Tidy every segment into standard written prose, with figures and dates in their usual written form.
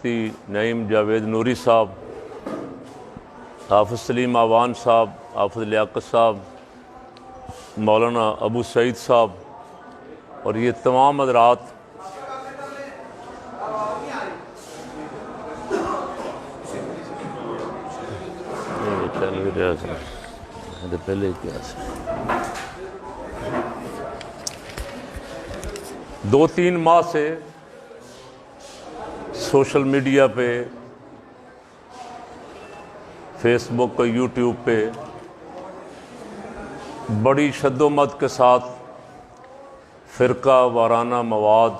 مفتی نعیم جاوید نوری صاحب، حافظ سلیم آوان صاحب، حافظ لیاقت صاحب، مولانا ابو سعید صاحب اور یہ تمام حضرات پہلے کیا 2-3 ماہ سے سوشل میڈیا پہ، فیس بک اور یوٹیوب پہ بڑی شد و مد کے ساتھ فرقہ وارانہ مواد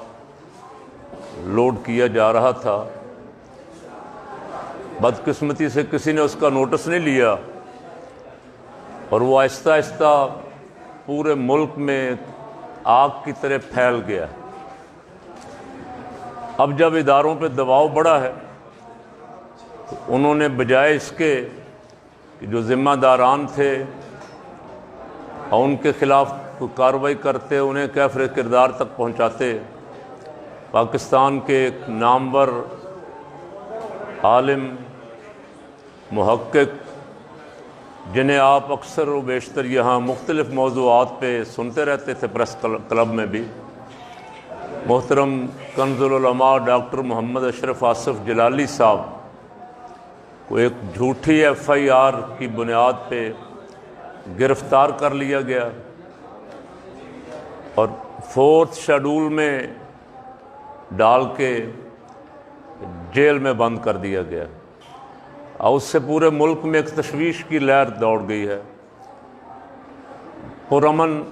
لوڈ کیا جا رہا تھا۔ بدقسمتی سے کسی نے اس کا نوٹس نہیں لیا اور وہ آہستہ آہستہ پورے ملک میں آگ کی طرح پھیل گیا۔ اب جب اداروں پہ دباؤ بڑھا ہے تو انہوں نے بجائے اس کے کہ جو ذمہ داران تھے اور ان کے خلاف کوئی کارروائی کرتے، انہیں کیفر کردار تک پہنچاتے، پاکستان کے ایک نامور عالم، محقق، جنہیں آپ اکثر و بیشتر یہاں مختلف موضوعات پہ سنتے رہتے تھے پریس کلب میں بھی، محترم کنز العلماء ڈاکٹر محمد اشرف آصف جلالی صاحب کو ایک جھوٹی FIR کی بنیاد پہ گرفتار کر لیا گیا اور 4th شیڈول میں ڈال کے جیل میں بند کر دیا گیا، اور اس سے پورے ملک میں ایک تشویش کی لہر دوڑ گئی ہے۔ پرامن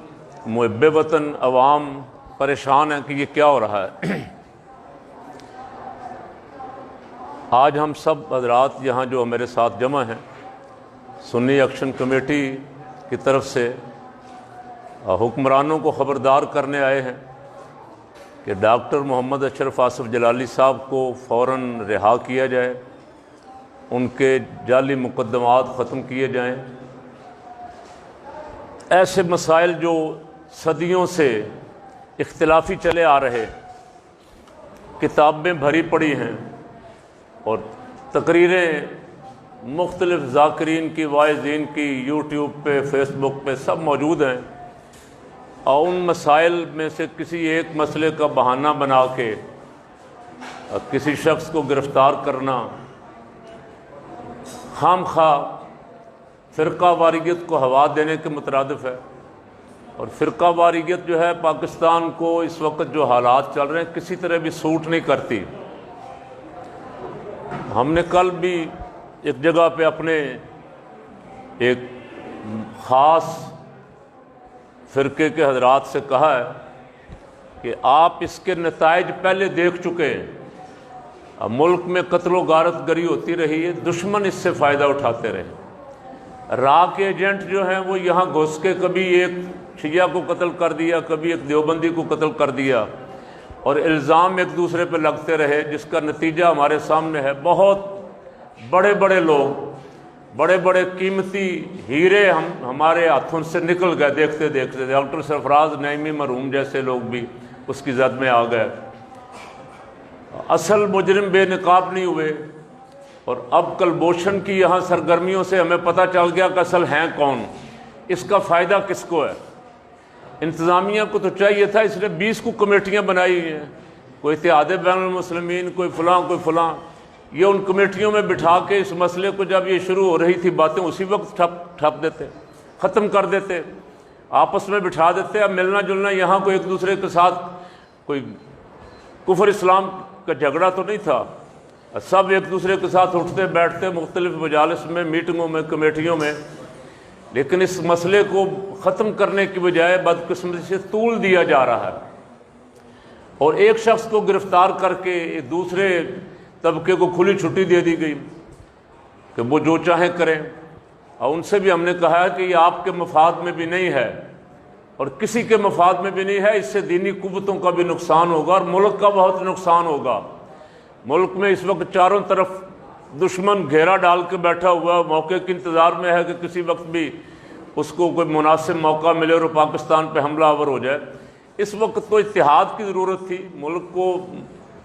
محب وطن عوام پریشان ہیں کہ یہ کیا ہو رہا ہے۔ آج ہم سب حضرات یہاں جو میرے ساتھ جمع ہیں، سنی ایکشن کمیٹی کی طرف سے حکمرانوں کو خبردار کرنے آئے ہیں کہ ڈاکٹر محمد اشرف آصف جلالی صاحب کو فوراً رہا کیا جائے، ان کے جعلی مقدمات ختم کیے جائیں۔ ایسے مسائل جو صدیوں سے اختلافی چلے آ رہے، کتابیں بھری پڑی ہیں اور تقریریں مختلف ذاکرین کی، واعظین کی، یوٹیوب پہ، فیس بک پہ سب موجود ہیں، اور ان مسائل میں سے کسی ایک مسئلے کا بہانہ بنا کے کسی شخص کو گرفتار کرنا خام خواہ فرقہ واریت کو ہوا دینے کے مترادف ہے۔ اور فرقہ واریت جو ہے پاکستان کو اس وقت جو حالات چل رہے ہیں کسی طرح بھی سوٹ نہیں کرتی۔ ہم نے کل بھی ایک جگہ پہ اپنے ایک خاص فرقے کے حضرات سے کہا ہے کہ آپ اس کے نتائج پہلے دیکھ چکے ہیں، اب ملک میں قتل و غارت گری ہوتی رہی ہے، دشمن اس سے فائدہ اٹھاتے رہے۔ را کے ایجنٹ جو ہیں وہ یہاں گھس کے کبھی ایک شیعہ کو قتل کر دیا، کبھی ایک دیوبندی کو قتل کر دیا، اور الزام ایک دوسرے پہ لگتے رہے، جس کا نتیجہ ہمارے سامنے ہے۔ بہت بڑے بڑے لوگ، بڑے بڑے قیمتی ہیرے ہمارے ہاتھوں سے نکل گئے دیکھتے دیکھتے۔ ڈاکٹر سرفراز نعیمی مرحوم جیسے لوگ بھی اس کی زد میں آ گئے۔ اصل مجرم بے نقاب نہیں ہوئے، اور اب کلبوشن کی یہاں سرگرمیوں سے ہمیں پتہ چل گیا کہ اصل ہیں کون، اس کا فائدہ کس کو ہے۔ انتظامیہ کو تو چاہیے تھا، اس نے 20 کو کمیٹیاں بنائی ہیں، کوئی اتحاد بین المسلمین، کوئی فلاں کوئی فلاں، یہ ان کمیٹیوں میں بٹھا کے اس مسئلے کو جب یہ شروع ہو رہی تھی باتیں اسی وقت ٹھپ دیتے، ختم کر دیتے، آپس میں بٹھا دیتے۔ اب ملنا جلنا یہاں کوئی ایک دوسرے کے ساتھ کوئی کفر اسلام کا جھگڑا تو نہیں تھا، سب ایک دوسرے کے ساتھ اٹھتے بیٹھتے مختلف مجالس میں، میٹنگوں میں، کمیٹیوں میں، لیکن اس مسئلے کو ختم کرنے کی بجائے بدقسمتی سے طول دیا جا رہا ہے، اور ایک شخص کو گرفتار کر کے ایک دوسرے طبقے کو کھلی چھٹی دے دی گئی کہ وہ جو چاہیں کریں، اور ان سے بھی ہم نے کہا ہے کہ یہ آپ کے مفاد میں بھی نہیں ہے اور کسی کے مفاد میں بھی نہیں ہے، اس سے دینی قوتوں کا بھی نقصان ہوگا اور ملک کا بہت نقصان ہوگا۔ ملک میں اس وقت چاروں طرف دشمن گھیرا ڈال کے بیٹھا ہوا، موقع کے انتظار میں ہے کہ کسی وقت بھی اس کو کوئی مناسب موقع ملے اور پاکستان پہ حملہ آور ہو جائے۔ اس وقت تو اتحاد کی ضرورت تھی، ملک کو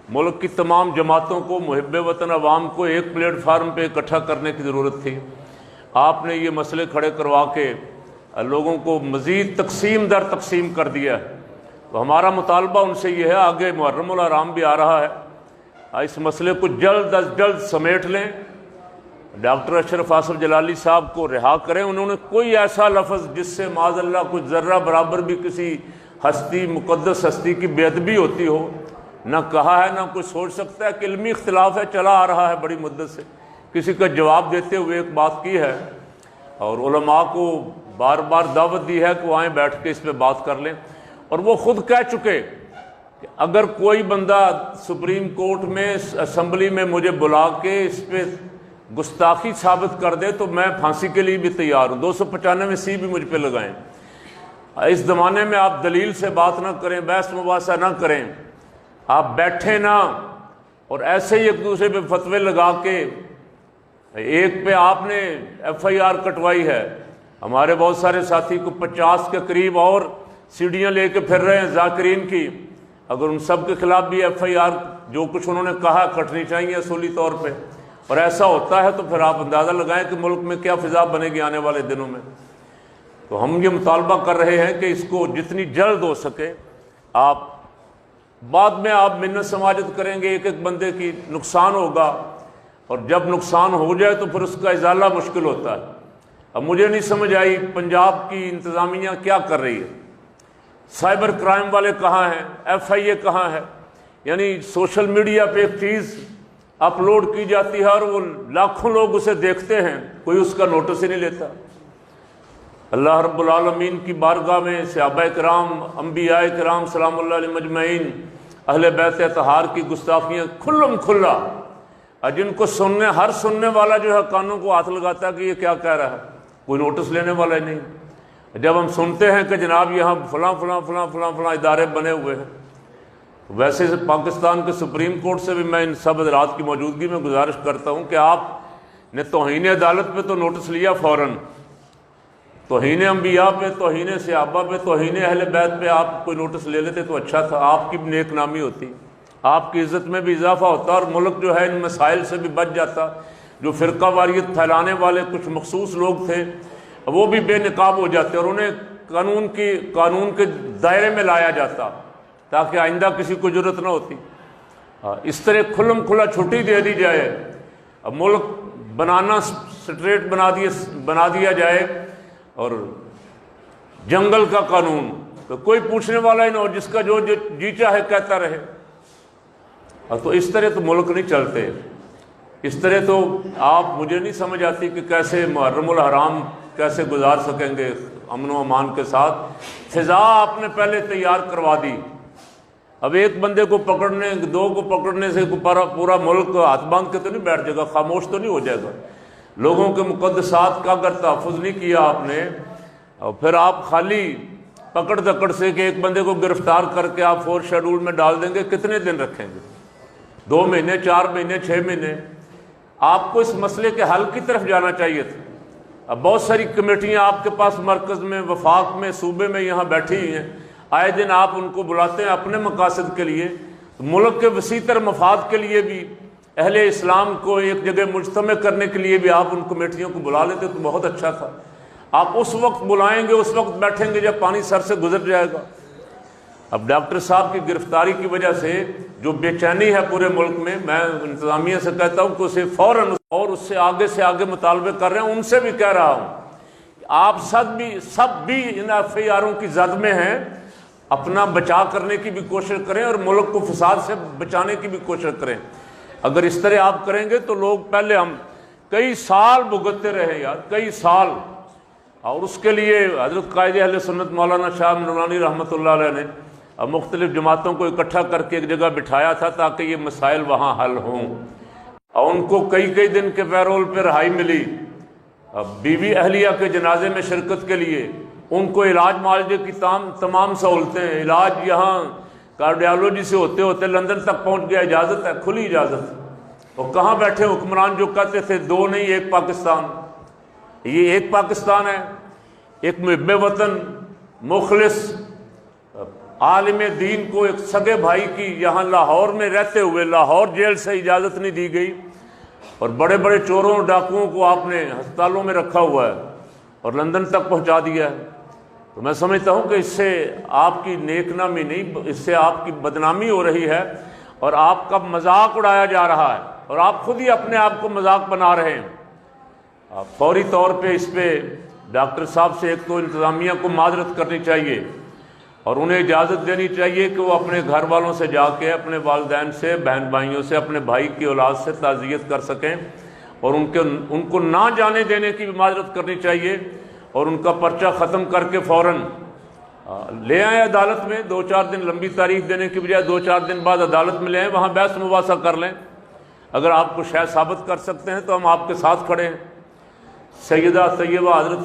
ملک کی تمام جماعتوں کو، محب وطن عوام کو ایک پلیٹ فارم پہ اکٹھا کرنے کی ضرورت تھی۔ آپ نے یہ مسئلے کھڑے کروا کے لوگوں کو مزید تقسیم در تقسیم کر دیا ہے۔ تو ہمارا مطالبہ ان سے یہ ہے، آگے محرم الحرام بھی آ رہا ہے، اس مسئلے کو جلد از جلد سمیٹ لیں، ڈاکٹر اشرف آصف جلالی صاحب کو رہا کریں۔ انہوں نے کوئی ایسا لفظ جس سے معاذ اللہ کچھ ذرہ برابر بھی کسی ہستی، مقدس ہستی کی بے ادبی ہوتی ہو، نہ کہا ہے، نہ کوئی سوچ سکتا ہے کہ علمی اختلاف ہے، چلا آ رہا ہے بڑی مدت سے۔ کسی کا جواب دیتے ہوئے ایک بات کی ہے، اور علماء کو بار بار دعوت دی ہے کہ وہ آئیں بیٹھ کے اس پہ بات کر لیں، اور وہ خود کہہ چکے کہ اگر کوئی بندہ سپریم کورٹ میں، اسمبلی میں مجھے بلا کے اس پہ گستاخی ثابت کر دے تو میں پھانسی کے لیے بھی تیار ہوں، 295 بھی مجھ پہ لگائیں۔ اس زمانے میں آپ دلیل سے بات نہ کریں، بحث مباحثہ نہ کریں، آپ بیٹھیں نہ اور ایسے ہی ایک دوسرے پہ فتوے لگا کے، ایک پہ آپ نے ایف آئی آر کٹوائی ہے، ہمارے بہت سارے ساتھی کو 50 کے قریب اور سیڑھیاں لے کے پھر رہے ہیں ذاکرین کی، اگر ان سب کے خلاف بھی ایف آئی آر جو کچھ انہوں نے کہا کٹنی چاہیے اصولی طور پہ، اور ایسا ہوتا ہے تو پھر آپ اندازہ لگائیں کہ ملک میں کیا فضا بنے گی آنے والے دنوں میں۔ تو ہم یہ مطالبہ کر رہے ہیں کہ اس کو جتنی جلد ہو سکے، آپ بعد میں آپ منت سماجت کریں گے، ایک ایک بندے کی نقصان ہوگا، اور جب نقصان ہو جائے تو پھر اس کا ازالہ مشکل ہوتا ہے۔ اب مجھے نہیں سمجھ آئی پنجاب کی انتظامیہ کیا کر رہی ہے، سائبر کرائم والے کہاں ہیں، ایف آئی اے کہاں ہے؟ یعنی سوشل میڈیا پہ ایک چیز اپلوڈ کی جاتی ہے اور وہ لاکھوں لوگ اسے دیکھتے ہیں، کوئی اس کا نوٹس ہی نہیں لیتا۔ اللہ رب العالمین کی بارگاہ میں صحابہ کرام، انبیاء کرام سلام اللہ علیہ مجمعین، اہل بیت اطہار کی گستاخیاں کھلم کھلا، جن کو ہر سننے والا جو ہے کانوں کو ہاتھ لگاتا ہے کہ یہ کیا کہہ رہا ہے، کوئی نوٹس لینے والا ہی نہیں۔ جب ہم سنتے ہیں کہ جناب یہاں فلاں فلاں فلاں فلاں فلاں ادارے بنے ہوئے ہیں، ویسے پاکستان کے سپریم کورٹ سے بھی میں ان سب حضرات کی موجودگی میں گزارش کرتا ہوں کہ آپ نے توہین عدالت پہ تو نوٹس لیا فوراً، توہین انبیاء پہ، توہین صحابہ پہ، توہین اہل بیت پہ آپ کوئی نوٹس لے لیتے تو اچھا تھا، آپ کی بھی نیک نامی ہوتی، آپ کی عزت میں بھی اضافہ ہوتا، اور ملک جو ہے ان مسائل سے بھی بچ جاتا۔ جو فرقہ واریت پھیلانے والے کچھ مخصوص لوگ تھے وہ بھی بے نقاب ہو جاتے، اور انہیں قانون کے دائرے میں لایا جاتا تاکہ آئندہ کسی کو ضرورت نہ ہوتی۔ اس طرح کھلم کھلا چھٹی دے دی جائے، اب ملک بنانا سٹریٹ بنا دیا جائے، اور جنگل کا قانون تو کوئی پوچھنے والا ہی نہ ہو، جس کا جو جی چاہے کہتا رہے۔ تو اس طرح تو ملک نہیں چلتے، اس طرح تو آپ مجھے نہیں سمجھ آتی کہ کیسے محرم الحرام کیسے گزار سکیں گے امن و امان کے ساتھ۔ فضا آپ نے پہلے تیار کروا دی، اب ایک بندے کو پکڑنے، دو کو پکڑنے سے پورا ملک ہاتھ باندھ کے تو نہیں بیٹھ جائے گا، خاموش تو نہیں ہو جائے گا۔ لوگوں کے مقدسات کا اگر تحفظ نہیں کیا آپ نے، اور پھر آپ خالی پکڑ دکڑ سے کہ ایک بندے کو گرفتار کر کے آپ 4 شیڈول میں ڈال دیں گے، کتنے دن رکھیں گے؟ 2 مہینے، 4 مہینے، 6 مہینے؟ آپ کو اس مسئلے کے حل کی طرف جانا چاہیے تھا۔ اب بہت ساری کمیٹیاں آپ کے پاس مرکز میں، وفاق میں، صوبے میں یہاں بیٹھی ہوئی ہیں، آئے دن آپ ان کو بلاتے ہیں اپنے مقاصد کے لیے، ملک کے وسیع تر مفاد کے لیے بھی، اہل اسلام کو ایک جگہ مجتمع کرنے کے لیے بھی آپ ان کمیٹیوں کو بلا لیتے تو بہت اچھا تھا۔ آپ اس وقت بلائیں گے، اس وقت بیٹھیں گے جب پانی سر سے گزر جائے گا۔ اب ڈاکٹر صاحب کی گرفتاری کی وجہ سے جو بے چینی ہے پورے ملک میں، میں انتظامیہ سے کہتا ہوں کہ اسے فوراً، اور اس سے آگے مطالبے کر رہے ہیں، ان سے بھی کہہ رہا ہوں کہ آپ سب بھی ان ایف آئی آروں کی زد میں ہیں، اپنا بچا کرنے کی بھی کوشش کریں اور ملک کو فساد سے بچانے کی بھی کوشش کریں۔ اگر اس طرح آپ کریں گے تو لوگ، پہلے ہم کئی سال بھگتتے رہے یار، کئی سال، اور اس کے لیے حضرت قائد اہل سنت مولانا شاہ نورانی رحمۃ اللہ علیہ نے مختلف جماعتوں کو اکٹھا کر کے ایک جگہ بٹھایا تھا تاکہ یہ مسائل وہاں حل ہوں، اور ان کو کئی دن کے پیرول پہ رہائی ملی۔ بیوی اہلیہ کے جنازے میں شرکت کے لیے ان کو علاج معالجے کی تمام سہولتیں، علاج یہاں کارڈیالوجی سے ہوتے ہوتے لندن تک پہنچ گیا، اجازت ہے، کھلی اجازت۔ وہ کہاں بیٹھے حکمران جو کہتے تھے 2 نہیں 1 پاکستان؟ یہ ایک پاکستان ہے، ایک محب وطن، مخلص، عالم دین کو ایک سگے بھائی کی یہاں لاہور میں رہتے ہوئے لاہور جیل سے اجازت نہیں دی گئی، اور بڑے بڑے چوروں ڈاکوؤں کو آپ نے ہسپتالوں میں رکھا ہوا ہے اور لندن تک پہنچا دیا ہے۔ تو میں سمجھتا ہوں کہ اس سے آپ کی نیک نامی نہیں، اس سے آپ کی بدنامی ہو رہی ہے، اور آپ کا مذاق اڑایا جا رہا ہے، اور آپ خود ہی اپنے آپ کو مذاق بنا رہے ہیں۔ آپ فوری طور پہ اس پہ ڈاکٹر صاحب سے ایک تو انتظامیہ کو معذرت کرنی چاہیے، اور انہیں اجازت دینی چاہیے کہ وہ اپنے گھر والوں سے جا کے، اپنے والدین سے، بہن بھائیوں سے، اپنے بھائی کی اولاد سے تعزیت کر سکیں، اور ان کو نہ جانے دینے کی بھی معذرت کرنی چاہیے، اور ان کا پرچہ ختم کر کے فوراً لے آئیں عدالت میں۔ 2-4 دن لمبی تاریخ دینے کی بجائے 2-4 دن بعد عدالت میں لے آئیں، وہاں بحث مباحثہ کر لیں۔ اگر آپ کو شے ثابت کر سکتے ہیں تو ہم آپ کے ساتھ کھڑے ہیں۔ سیدہ طیبہ حضرت